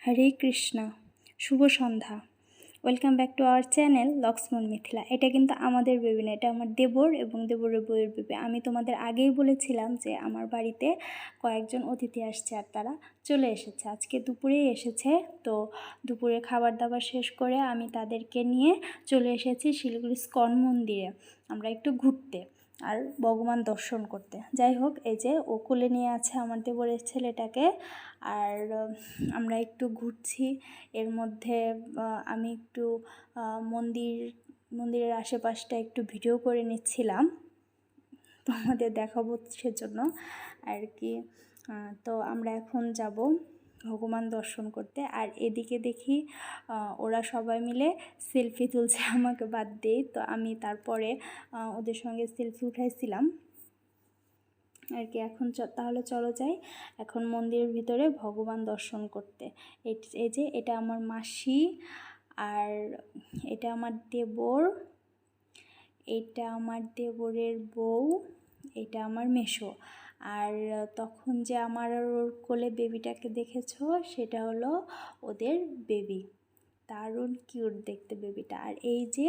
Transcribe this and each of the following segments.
হরে কৃষ্ণ, শুভ সন্ধ্যা। Welcome back to our channel Laxman Mithila. এটা কিন্তু আমাদের বেবি না, এটা আমার দেবর এবং দেবরের বইয়ের বেবি। আমি তোমাদের আগেই বলেছিলাম যে আমার বাড়িতে কয়েকজন অতিথি আসছে আর তারা চলে এসেছে, আজকে দুপুরেই এসেছে। তো দুপুরে খাবার দাবার শেষ করে আমি তাদেরকে নিয়ে চলে এসেছি শিলিগুড়ি ইস্কন মন্দিরে আমরা একটু ঘুরতে আর ভগবান দর্শন করতে। যাই হোক, এই যে ও কোলে নিয়ে আছে আমার দেবরের ছেলেটাকে, আর আমরা একটু ঘুরছি। এর মধ্যে আমি একটু মন্দিরের আশেপাশটা একটু ভিডিও করে নিচ্ছিলাম তোমাদের দেখাবো সেজন্য আর কি। তো আমরা এখন যাব ভগবান দর্শন করতে। আর এদিকে দেখি ওরা সবাই মিলে সেলফি তুলছে আমাকে বাদ দিয়ে। তো আমি তারপরে ওদের সঙ্গে সেলফি উঠাইছিলাম আর কি। এখন তাহলে চলো যাই এখন মন্দিরের ভিতরে ভগবান দর্শন করতে। এই যে এটা আমার মাসি, আর এটা আমার দেবর, এটা আমার দেবরের বউ, এটা আমার মেসো। আর তখন যে আমার ওর কোলে বেবিটাকে দেখেছো সেটা হলো ওদের বেবি, দারুণ কিউট দেখতে বেবিটা। আর এই যে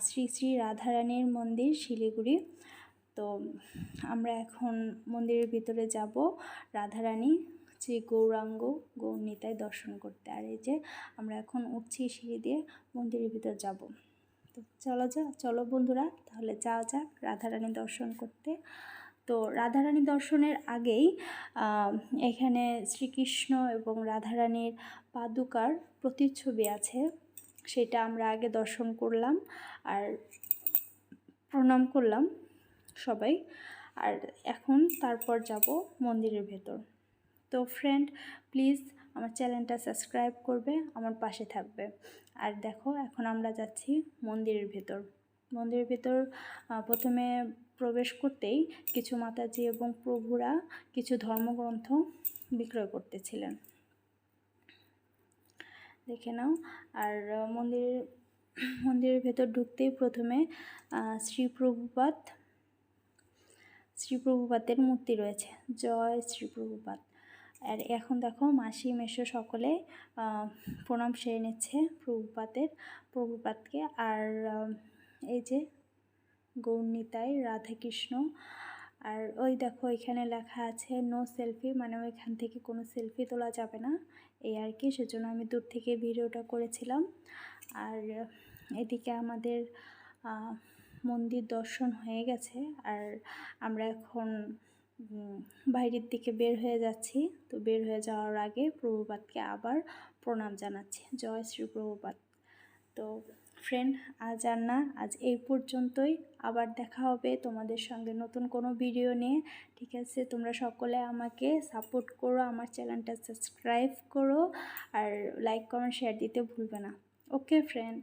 শ্রী শ্রী রাধারানীর মন্দির শিলিগুড়ি। তো আমরা এখন মন্দিরের ভিতরে যাব রাধারানী শ্রী গৌরাঙ্গ গৌরনিতাই দর্শন করতে। আর এই যে আমরা এখন উঠছি সিঁড়ি দিয়ে মন্দিরের ভিতর যাব। তো চলো বন্ধুরা, তাহলে যাওয়া যাক রাধারানী দর্শন করতে। তো রাধারানী দর্শনের আগেই এখানে শ্রীকৃষ্ণ এবং রাধারানীর পাদুকার প্রতিচ্ছবি আছে, সেটা আমরা আগে দর্শন করলাম আর প্রণাম করলাম সবাই। আর এখন তারপর যাব মন্দিরের ভেতর। তো ফ্রেন্ড, প্লিজ আমার চ্যানেলটা সাবস্ক্রাইব করবে, আমার পাশে থাকবে। আর দেখো এখন আমরা যাচ্ছি মন্দিরের ভেতর। মন্দিরের ভেতর প্রথমে প্রবেশ করতেই কিছু মাতাজি এবং প্রভুরা কিছু ধর্মগ্রন্থ বিক্রয় করতেছিলেন, দেখে নাও। আর মন্দিরের ভেতর ঢুকতেই প্রথমে শ্রী প্রভুপাদের মূর্তি রয়েছে। জয় শ্রী প্রভুপাদ। আর এখন দেখো মাসি মেসো সকলে প্রণাম সেরে নিচ্ছে প্রভুপাদকে। আর এই যে গৌরনিতাই রাধাকৃষ্ণ। আর ওই দেখো এখানে লেখা আছে নো সেলফি, মানে ওইখান থেকে কোনো সেলফি তোলা যাবে না, এই আর কি। সেজন্য আমি দূর থেকে ভিডিওটা করেছিলাম। আর এদিকে আমাদের মন্দির দর্শন হয়ে গেছে, আর আমরা এখন বাইরের দিকে বের হয়ে যাচ্ছি। তো বের হয়ে যাওয়ার আগে প্রভুপাদকে আবার প্রণাম জানাচ্ছি, জয় শ্রী প্রভুপাদ। তো ফ্রেন্ড, আজ আর না, আজ এই পর্যন্তই। আবার দেখা হবে তোমাদের সঙ্গে নতুন কোনো ভিডিও নিয়ে, ঠিক আছে? তোমরা সকলে আমাকে সাপোর্ট করো, আমার চ্যানেলটা সাবস্ক্রাইব করো, আর লাইক কমেন্ট শেয়ার দিতে ভুলবে না। ওকে ফ্রেন্ড।